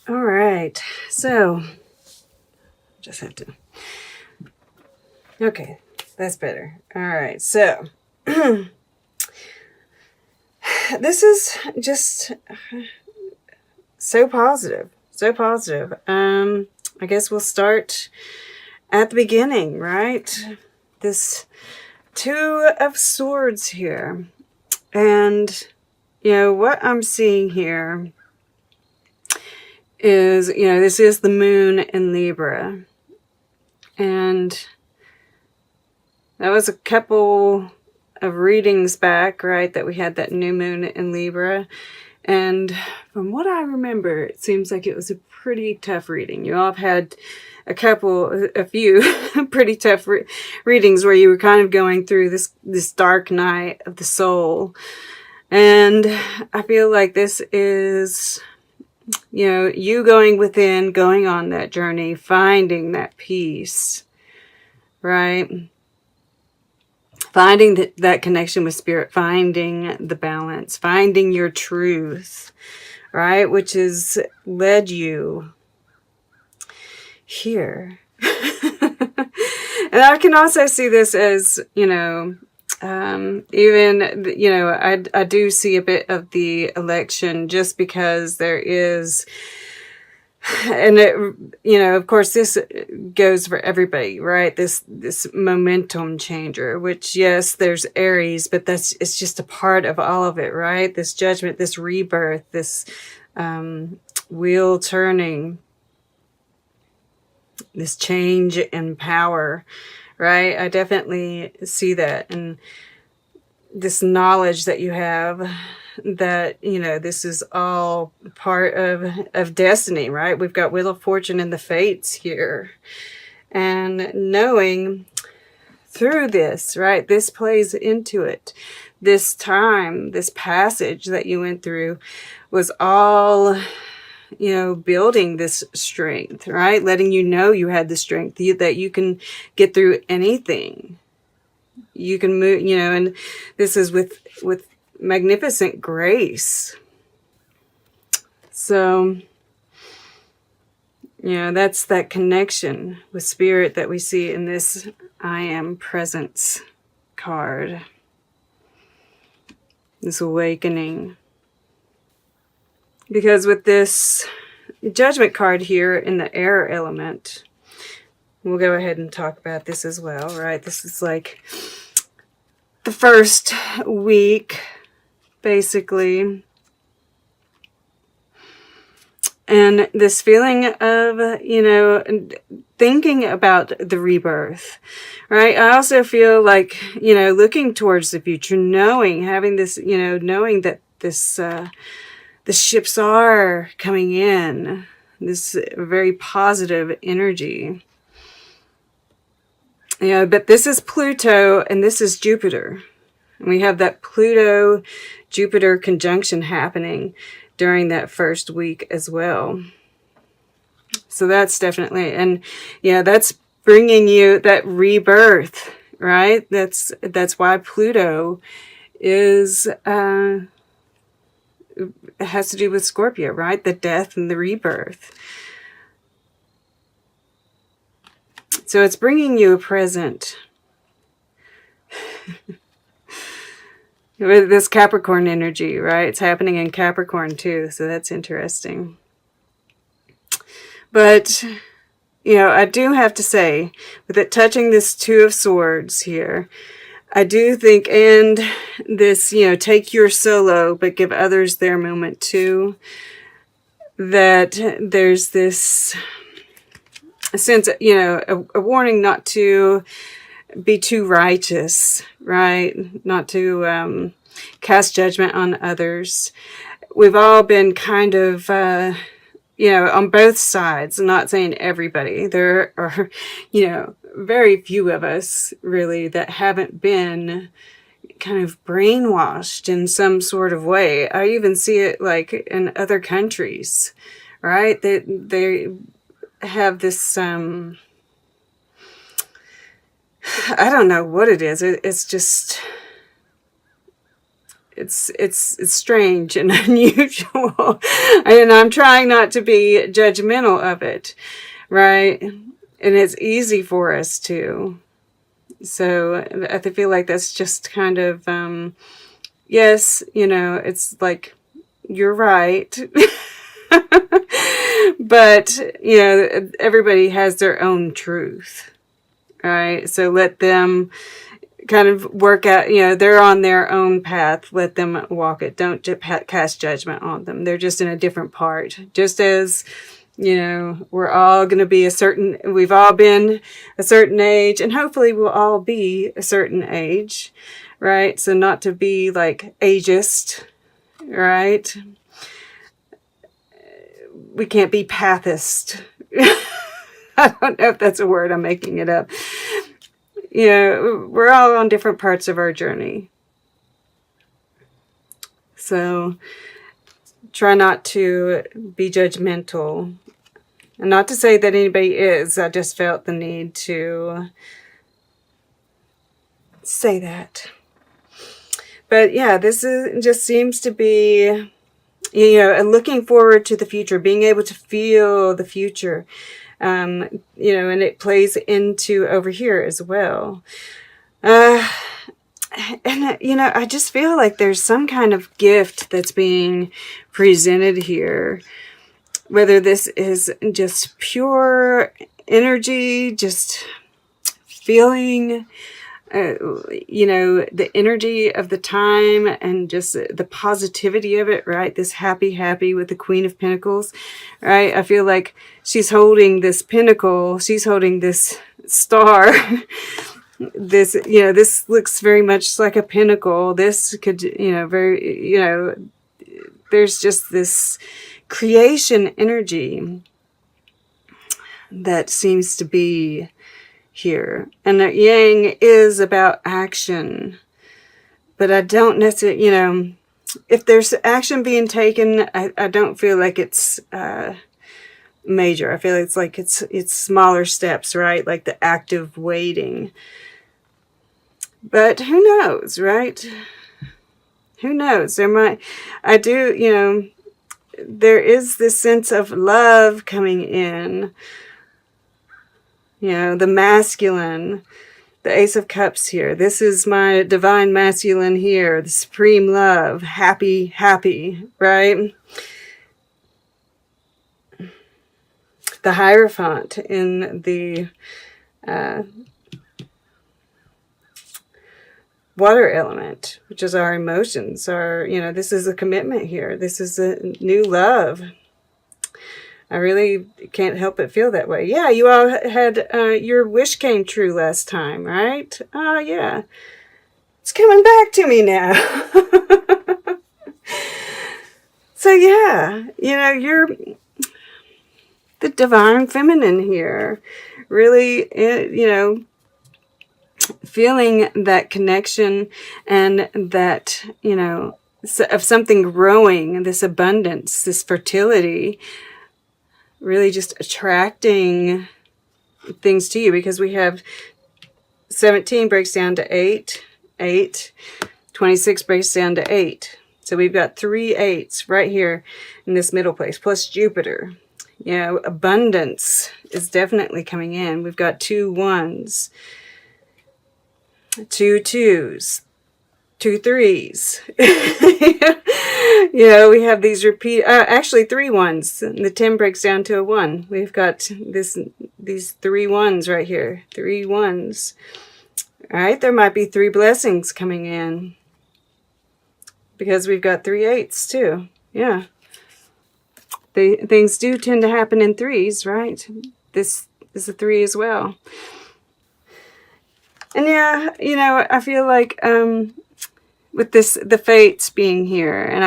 All right, so just have to. Okay, that's better. All right, so this is just so positive, so positive. I guess we'll start at the beginning, right? This Two of Swords here, and what I'm seeing here is, this is the moon in Libra. And that was a couple of readings back, right, that we had that new moon in Libra. And from what I remember, it seems like it was a pretty tough reading. You all have had a few pretty tough readings where you were kind of going through this dark night of the soul. And I feel like this is, you going within, going on that journey, finding that peace, right? Finding that connection with spirit, finding the balance, finding your truth, right? Which has led you here. And I can also see this as, even, I do see a bit of the election just because there is, and of course this goes for everybody, right? This momentum changer, which, yes, there's Aries, but it's just a part of all of it, right? This judgment, this rebirth, this wheel turning, this change in power, right? I definitely see that. And this knowledge that you have that, this is all part of destiny, right? We've got Wheel of Fortune and the Fates here. And knowing through this, right, this plays into it. This time, this passage that you went through was all, building this strength, right? Letting you had the strength that you can get through anything. You can move, and this is with magnificent grace. So, that's that connection with spirit that we see in this I Am Presence card. This awakening. Because with this Judgment card here in the air element, we'll go ahead and talk about this as well, right? This is like the first week, basically. And this feeling of, thinking about the rebirth, right? I also feel like, looking towards the future, having this, knowing that the ships are coming in, this very positive energy. But this is Pluto and this is Jupiter. And we have that Pluto-Jupiter conjunction happening during that first week as well. So that's definitely, and that's bringing you that rebirth, right? That's why Pluto is, it has to do with Scorpio, right? The death and the rebirth. So it's bringing you a present. With this Capricorn energy, right? It's happening in Capricorn too, so that's interesting. But, I do have to say, with it touching this Two of Swords here, I do think, and this, take your solo, but give others their moment too, that there's this sense, a warning not to be too righteous, right? Not to cast judgment on others. We've all been kind of, on both sides, I'm not saying everybody. There are, very few of us really that haven't been kind of brainwashed in some sort of way. I even see it like in other countries, right? They have this, I don't know what it is. It's just, it's strange and unusual, and I'm trying not to be judgmental of it, right? And it's easy for us to. So I feel like that's just kind of, yes, it's like, you're right. But, everybody has their own truth, right? So let them kind of work out, they're on their own path. Let them walk it. Don't cast judgment on them. They're just in a different part. Just as, we're all going to be we've all been a certain age, and hopefully we'll all be a certain age, right? So not to be like ageist, right? We can't be pathist. I don't know if that's a word. I'm making it up. We're all on different parts of our journey. So try not to be judgmental. And not to say that anybody is. I just felt the need to say that. But yeah, just seems to be, looking forward to the future, being able to feel the future. And it plays into over here as well. And, I just feel like there's some kind of gift that's being presented here. Whether this is just pure energy, just feeling, the energy of the time and just the positivity of it, right? This happy with the Queen of Pentacles, right? I feel like she's holding this pinnacle. She's holding this star. This looks very much like a pinnacle. This could, there's just this creation energy that seems to be here. And the Yang is about action. But I don't necessarily, if there's action being taken, I don't feel like it's major. I feel like it's smaller steps, right? Like the active waiting. But who knows, right? Who knows? There is this sense of love coming in. The masculine, the Ace of Cups here. This is my divine masculine here, the supreme love, happy, right? The Hierophant in the water element, which is our emotions. This is a commitment here. This is a new love. I really can't help but feel that way. Yeah, you all had, your wish came true last time, right? Oh, yeah. It's coming back to me now. So, yeah, you're the divine feminine here. Really, feeling that connection and that, of something growing, this abundance, this fertility, really just attracting things to you, because we have 17 breaks down to 8, 26 breaks down to 8. So we've got 3 8s right here in this middle place, plus Jupiter. Abundance is definitely coming in. We've got 2 1s, 2 2s, 2 3s. We have these actually 3 1s. The 10 breaks down to a 1. We've got these 3 1s right here. 3 1s. All right, there might be 3 blessings coming in, because we've got 3 8s too. Yeah. Things do tend to happen in 3s, right? This is a 3 as well. And yeah, I feel like with the fates being here, and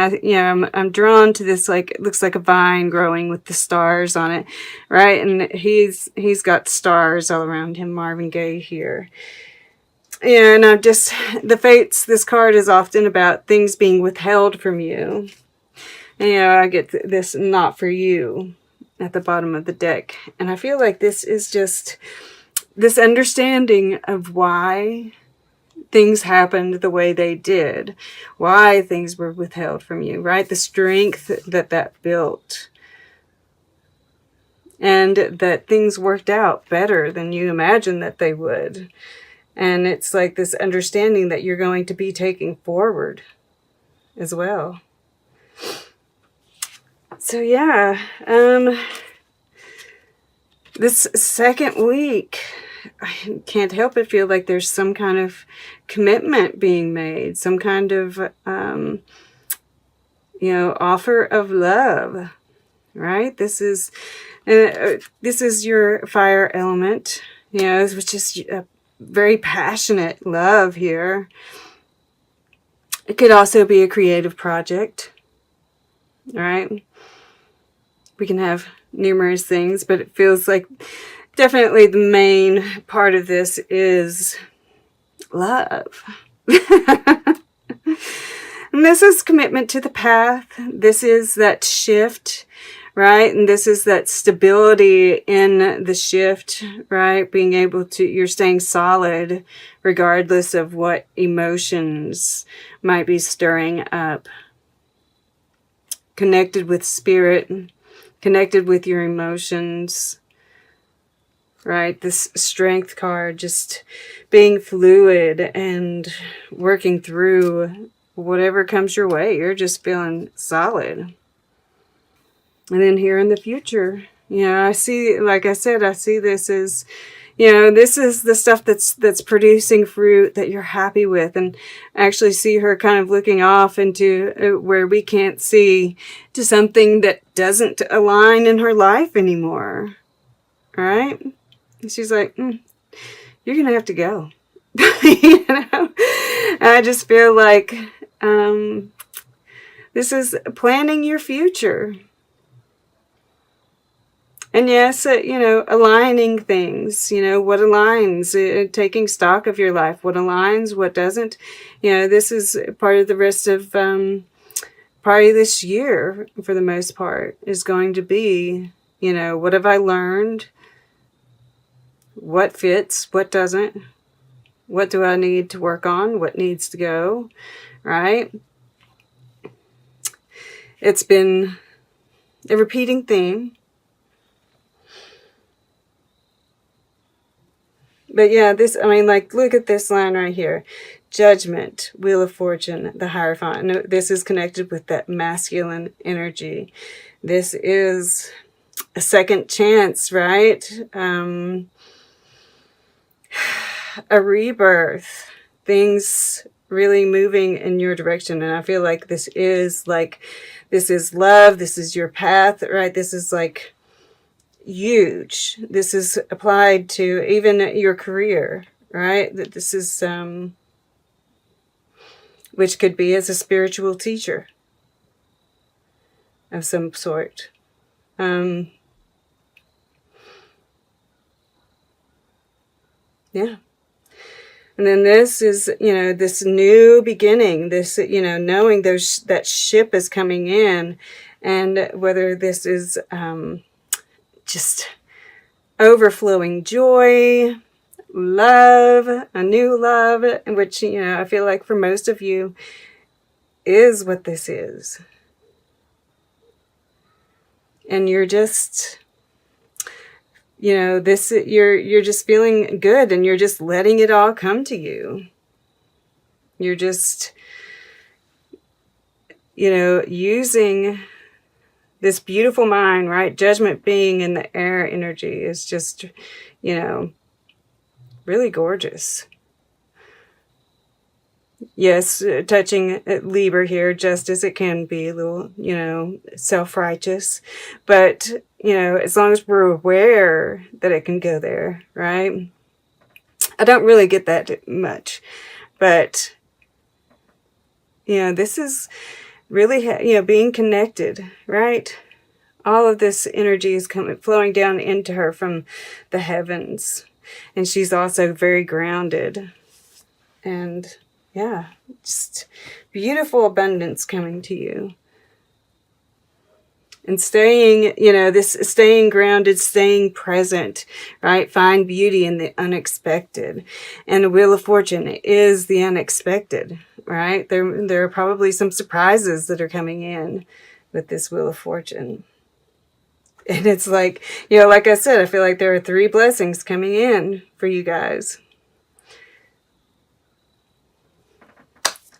I'm drawn to this, like, it looks like a vine growing with the stars on it, right? And he's got stars all around him, Marvin Gaye here. And the fates, this card is often about things being withheld from you. And, I get this not for you at the bottom of the deck. And I feel like this is just this understanding of why things happened the way they did, why things were withheld from you, right? The strength that built, and that things worked out better than you imagined that they would. And it's like this understanding that you're going to be taking forward as well. So yeah, this second week, I can't help but feel like there's some kind of commitment being made, some kind of, offer of love, right? This is your fire element, which is a very passionate love here. It could also be a creative project, right? We can have numerous things, but it feels like definitely the main part of this is love. And this is commitment to the path. This is that shift, right? And this is that stability in the shift, right? Being able to, you're staying solid regardless of what emotions might be stirring up. Connected with spirit, connected with your emotions, right? This strength card, just being fluid and working through whatever comes your way. You're just feeling solid. And then here in the future, I see, like I said, I see this as, this is the stuff that's producing fruit that you're happy with. And I actually see her kind of looking off into where we can't see, to something that doesn't align in her life anymore. All right? And she's like, you're going to have to go. I just feel like this is planning your future. And yes, aligning things, what aligns, taking stock of your life, what aligns, what doesn't. This is part of the rest of probably this year, for the most part, is going to be, what have I learned? What fits? What doesn't? What do I need to work on? What needs to go? Right? It's been a repeating theme. But yeah, look at this line right here. Judgment, Wheel of Fortune, the Hierophant. This is connected with that masculine energy. This is a second chance, right? A rebirth. Things really moving in your direction. And I feel like this is love. This is your path, right? This is like huge. This is applied to even your career, right? That this is which could be as a spiritual teacher of some sort. Yeah. And then this is, this new beginning, this, knowing that ship is coming in, and whether this is just overflowing joy, love, a new love, which, I feel like for most of you is what this is. And you're just, you're just feeling good, and you're just letting it all come to you. You're just, using this beautiful mind, right? Judgment being in the air energy is just, really gorgeous. Yes, touching Libra here, just as it can be a little, self-righteous. But, as long as we're aware that it can go there, right? I don't really get that much. But, this is really, being connected, right? All of this energy is flowing down into her from the heavens. And she's also very grounded. And yeah, just beautiful abundance coming to you. And staying, this staying grounded, staying present, right? Find beauty in the unexpected. And the Wheel of Fortune is the unexpected, right? There are probably some surprises that are coming in with this Wheel of Fortune. And it's like, like I said, I feel like there are 3 blessings coming in for you guys.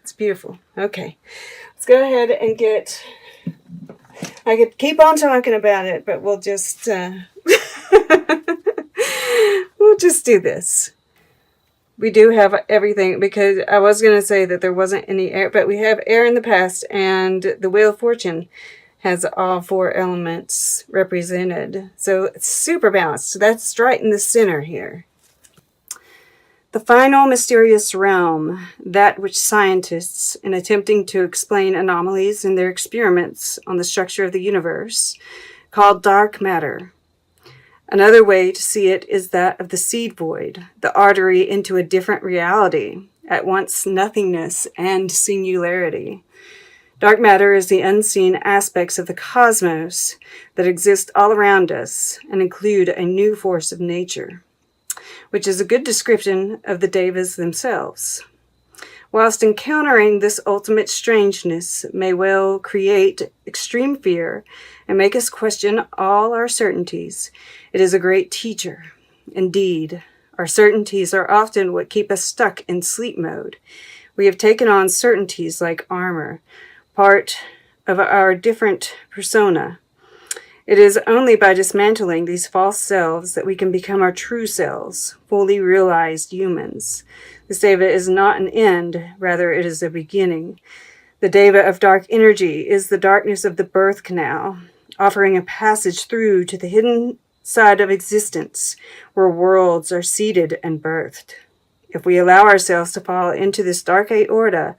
It's beautiful. Okay. Let's go ahead and get... I could keep on talking about it, but we'll just we'll just do this. We do have everything, because I was going to say that there wasn't any air, but we have air in the past, and the Wheel of Fortune has all 4 elements represented. So it's super balanced. That's right in the center here. The final mysterious realm, that which scientists, in attempting to explain anomalies in their experiments on the structure of the universe, call dark matter. Another way to see it is that of the seed void, the artery into a different reality, at once nothingness and singularity. Dark matter is the unseen aspects of the cosmos that exist all around us and include a new force of nature, which is a good description of the devas themselves. Whilst encountering this ultimate strangeness may well create extreme fear and make us question all our certainties, it is a great teacher. Indeed, our certainties are often what keep us stuck in sleep mode. We have taken on certainties like armor, part of our different persona. It is only by dismantling these false selves that we can become our true selves, fully realized humans. This deva is not an end, rather it is a beginning. The deva of dark energy is the darkness of the birth canal, offering a passage through to the hidden side of existence, where worlds are seeded and birthed. If we allow ourselves to fall into this dark aorta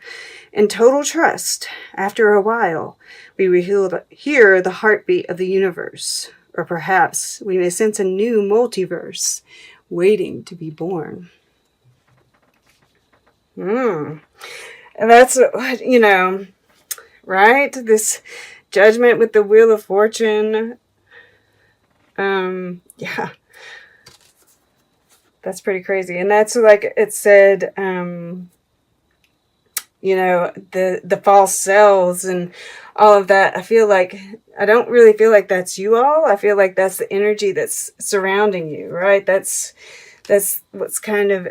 in total trust, after a while, we will hear the heartbeat of the universe, or perhaps we may sense a new multiverse waiting to be born. And that's, right? This judgment with the Wheel of Fortune. Yeah. That's pretty crazy. And that's like it said, the false selves and all of that. I don't really feel like that's you all. I feel like that's the energy that's surrounding you, right? That's what's kind of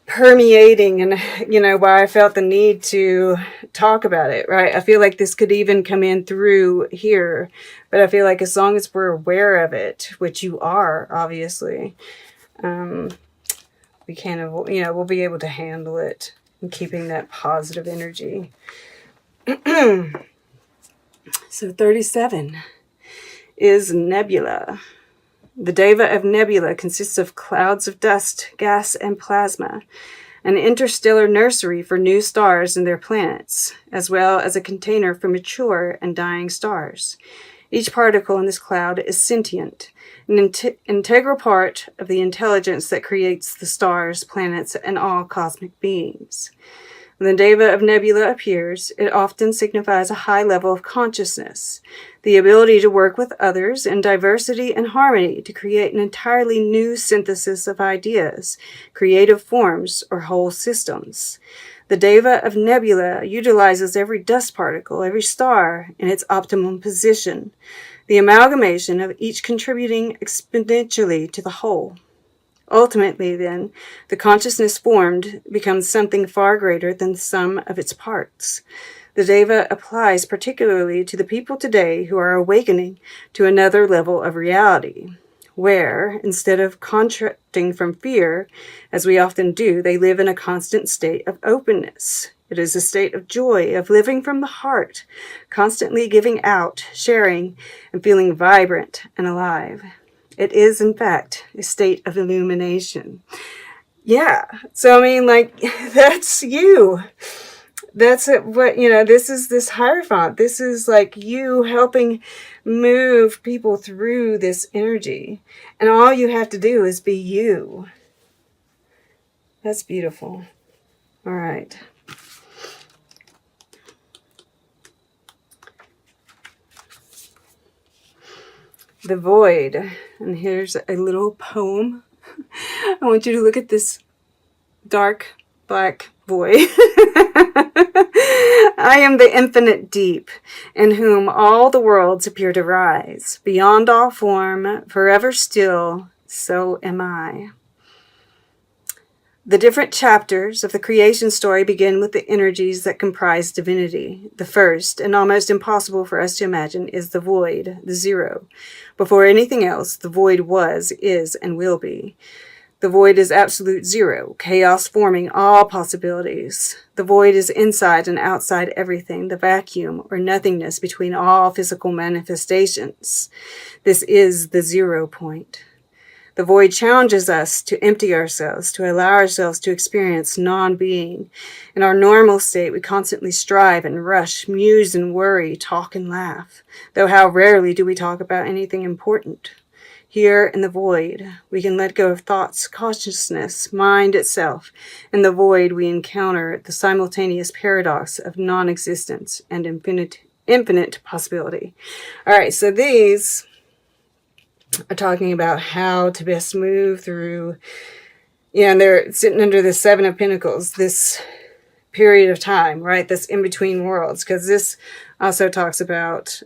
permeating, and why I felt the need to talk about it, right? I feel like this could even come in through here, but I feel like as long as we're aware of it, which you are, obviously, we can, we'll be able to handle it and keeping that positive energy. So 37 is nebula. The deva of nebula consists of clouds of dust, gas, and plasma, an interstellar nursery for new stars and their planets, as well as a container for mature and dying stars. Each particle in this cloud is sentient, an integral part of the intelligence that creates the stars, planets, and all cosmic beings. When the deva of nebula appears, it often signifies a high level of consciousness, the ability to work with others in diversity and harmony to create an entirely new synthesis of ideas, creative forms, or whole systems. The deva of nebula utilizes every dust particle, every star, in its optimum position, the amalgamation of each contributing exponentially to the whole. Ultimately, then, the consciousness formed becomes something far greater than the sum of its parts. The deva applies particularly to the people today who are awakening to another level of reality, where, instead of contracting from fear, as we often do, they live in a constant state of openness. It is a state of joy, of living from the heart, constantly giving out, sharing, and feeling vibrant and alive. It is, in fact, a state of illumination. Yeah. So, that's you. That's what, this is this Hierophant. This is like you helping move people through this energy. And all you have to do is be you. That's beautiful. All right. the void. And here's a little poem. I want you to look at this dark black void. I am the infinite deep, in whom all the worlds appear to rise. Beyond all form, forever still, so am I. The different chapters of the creation story begin with the energies that comprise divinity. The first, and almost impossible for us to imagine, is the void, the zero. Before anything else, the void was, is, and will be. The void is absolute zero, chaos forming all possibilities. The void is inside and outside everything, the vacuum or nothingness between all physical manifestations. This is the 0 point. The void challenges us to empty ourselves, to allow ourselves to experience non-being. In our normal state, we constantly strive and rush, muse and worry, talk and laugh, though how rarely do we talk about anything important. Here in the void, we can let go of thoughts, consciousness, mind itself. In the void, we encounter the simultaneous paradox of non-existence and infinite possibility. All right, so these are talking about how to best move through, and they're sitting under the 7 of Pentacles, this period of time, right? This in between worlds, because this also talks about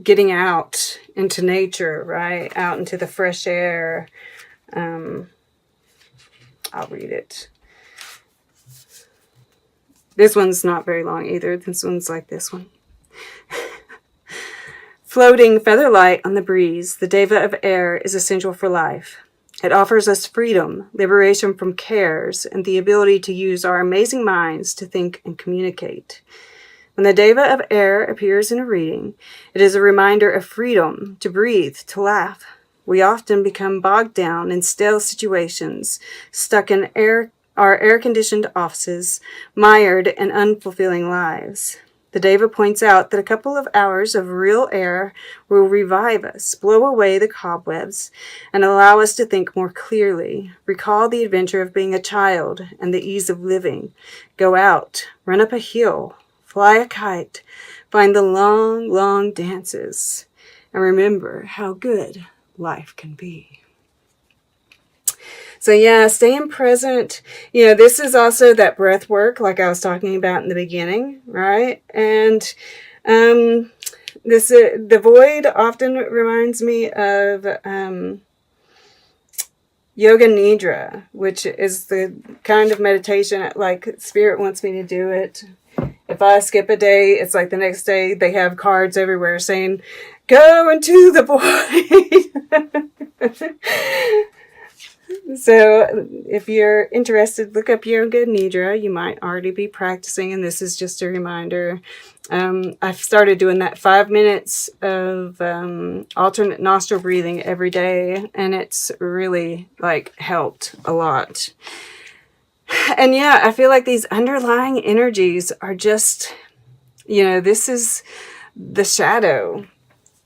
getting out into nature, right? Out into the fresh air. I'll read it. This one's not very long either. This one's like this one. Floating feather-light on the breeze, the deva of air is essential for life. It offers us freedom, liberation from cares, and the ability to use our amazing minds to think and communicate. When the deva of air appears in a reading, it is a reminder of freedom, to breathe, to laugh. We often become bogged down in stale situations, stuck in our air-conditioned offices, mired in unfulfilling lives. The deva points out that a couple of hours of real air will revive us, blow away the cobwebs, and allow us to think more clearly. Recall the adventure of being a child and the ease of living. Go out, run up a hill, fly a kite, find the long, long dances, and remember how good life can be. So yeah, staying present. This is also that breath work like I was talking about in the beginning, right? And the void often reminds me of Yoga Nidra, which is the kind of meditation like Spirit wants me to do it. If I skip a day, it's like the next day they have cards everywhere saying, go into the void. So if you're interested, look up Yoga Nidra. You might already be practicing, and this is just a reminder. I've started doing that 5 minutes of alternate nostril breathing every day, and it's really helped a lot. And yeah, I feel like these underlying energies are just, this is the shadow.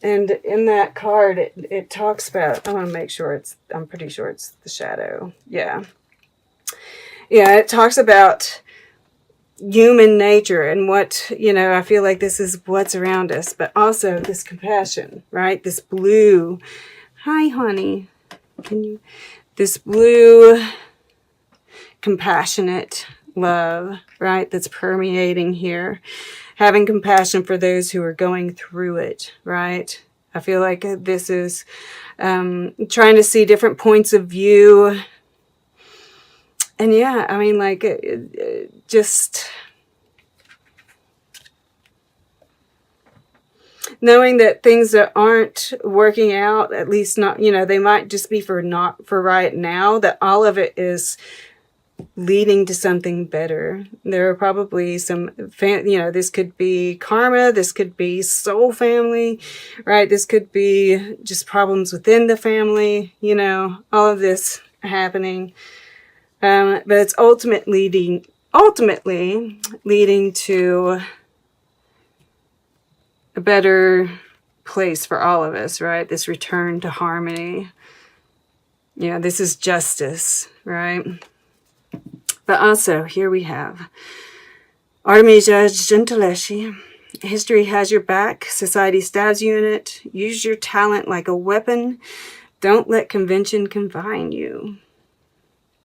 And in that card, it talks about, I want to make sure I'm pretty sure it's the shadow. Yeah. Yeah, it talks about human nature and what, I feel like this is what's around us, but also this compassion, right? This blue, hi, honey. This blue, compassionate love, right? That's permeating here. Having compassion for those who are going through it, right? I feel like this is trying to see different points of view. And yeah, I mean, just knowing that things that aren't working out, at least not, they might just be not for right now, that all of it is leading to something better. There are probably some, this could be karma, this could be soul family, right? This could be just problems within the family, all of this happening. But it's ultimately leading to a better place for all of us, right? This return to harmony. This is justice, right? But also, here we have Artemisia Gentileschi, History has your back. Society stabs you in it. Use your talent like a weapon. Don't let convention confine you.